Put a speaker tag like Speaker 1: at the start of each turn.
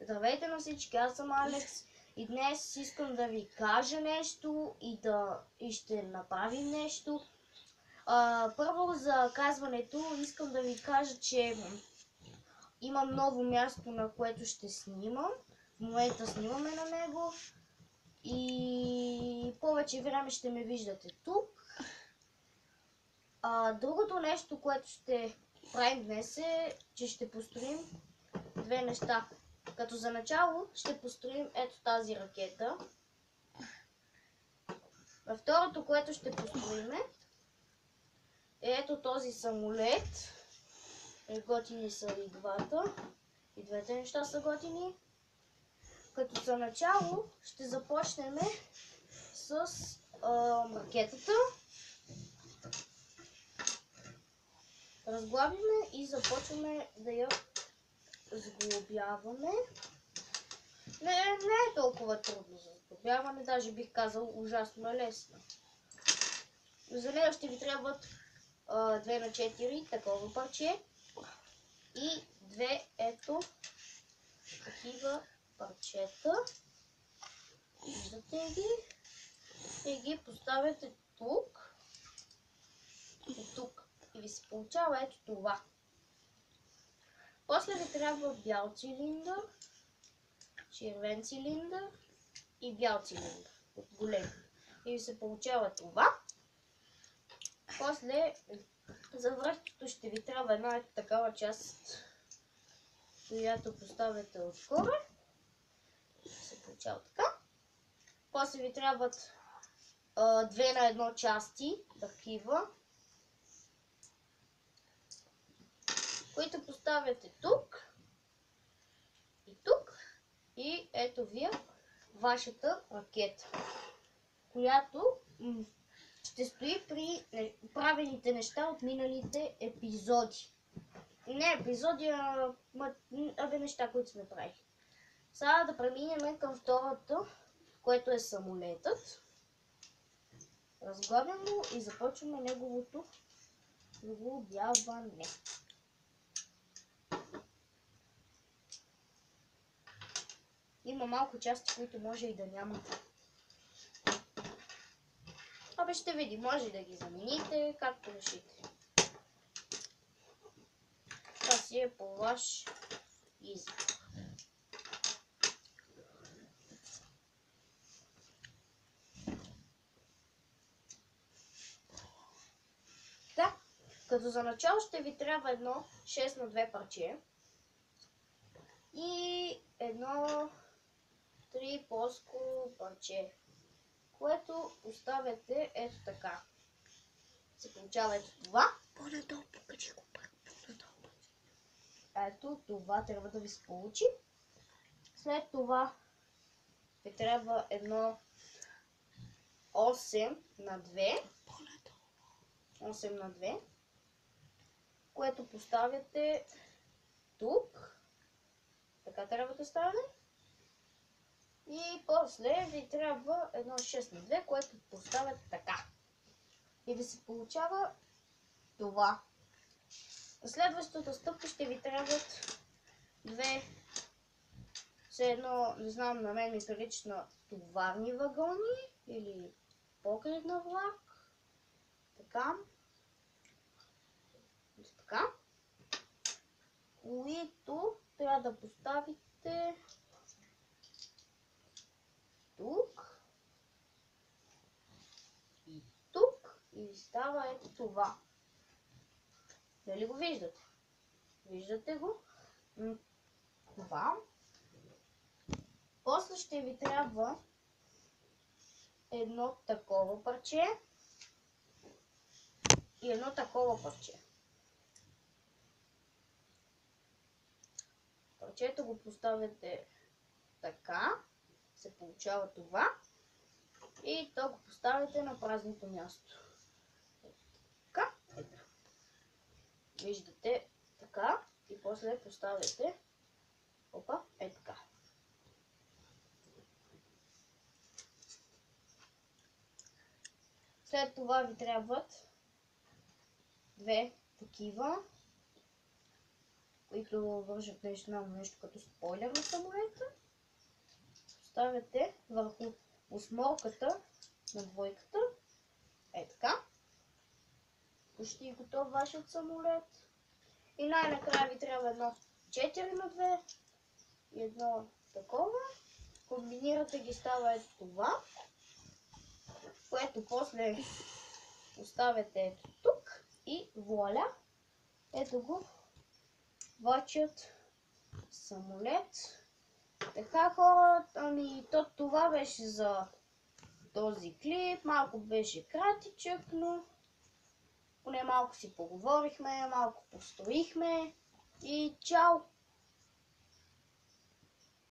Speaker 1: Здравейте на всички, аз съм Алекс и днес искам да ви кажа нещо и ще направим нещо. Първо за казването искам да ви кажа, че имам ново място, на което ще снимам. В момента снимаме на него и повече време ще ме виждате тук. Другото нещо, което ще правим днес е, че ще построим две неща. Като за начало ще построим ето тази ракета. Второто, което ще построим е ето този самолет. Готини са и двата. И двете неща са готини. Като за начало ще започнем с ракетата. Разглабиме и започваме да я сглобяваме. Не е толкова трудно за сглобяване, даже бих казал ужасно лесно. За нея ще ви трябват 2 на 4 такова парче и две ето такива парчета. Виждате ги и ги поставяте тук и тук и ви се получава ето това. После ви трябва бял цилиндър, червен цилиндър и бял цилиндър от голем. И ви се получава това. После за връщането ще ви трябва една такава част, която поставяте отгоре. Се получава така. После ви трябват 2 на 1 части, такива, които поставяте тук и тук. И ето ви вашата ракета, която ще стои при правените неща от миналите епизоди. Не епизоди, абе неща, които сме правили. Сега да преминем към второто, което е самолетът. Разглабям го и започваме неговото сглобяване. Има малко части, които може и да няма. Абе ще видим, може да ги замените, както решите. Това си е по ваш избор. Да, като за начало ще ви трябва едно 6 на 2 парче и едно 3 плоско парче, което поставяте ето така. Се получава ето това.
Speaker 2: По-надолу покажи го.
Speaker 1: Ето това трябва да ви се получи. След това ви трябва едно 8 на 2. 8 на 2. Което поставяте тук. Така трябва да стане. И после ви трябва едно 6 на 2, което поставяте така. И ви се получава това. На следващата стъпка ще ви трябват две, все едно, не знам, на мен ми прилича товарни вагони или покрив на влак. Така. Така. Които трябва да поставите тук и тук и става ето това. Дали го виждате? Виждате го? Това. После ще ви трябва едно такова парче и едно такова парче. Парчето го поставяте така, се получава това и то го поставяте на празното място. Така. Виждате така и после поставяте така. След това ви трябват две такива, и да вържат нещо като спойлер на самолета. Поставяте върху осморката на двойката. Е така. Почти готов вашият самолет. И най-накрая ви трябва едно 4×2 и едно такова. Комбинирате ги, става ето това, което после оставяте ето тук и вуаля, ето го вашият самолет. Така хора, това беше за този клип, малко беше кратичък, но поне малко си поговорихме, малко построихме и чао!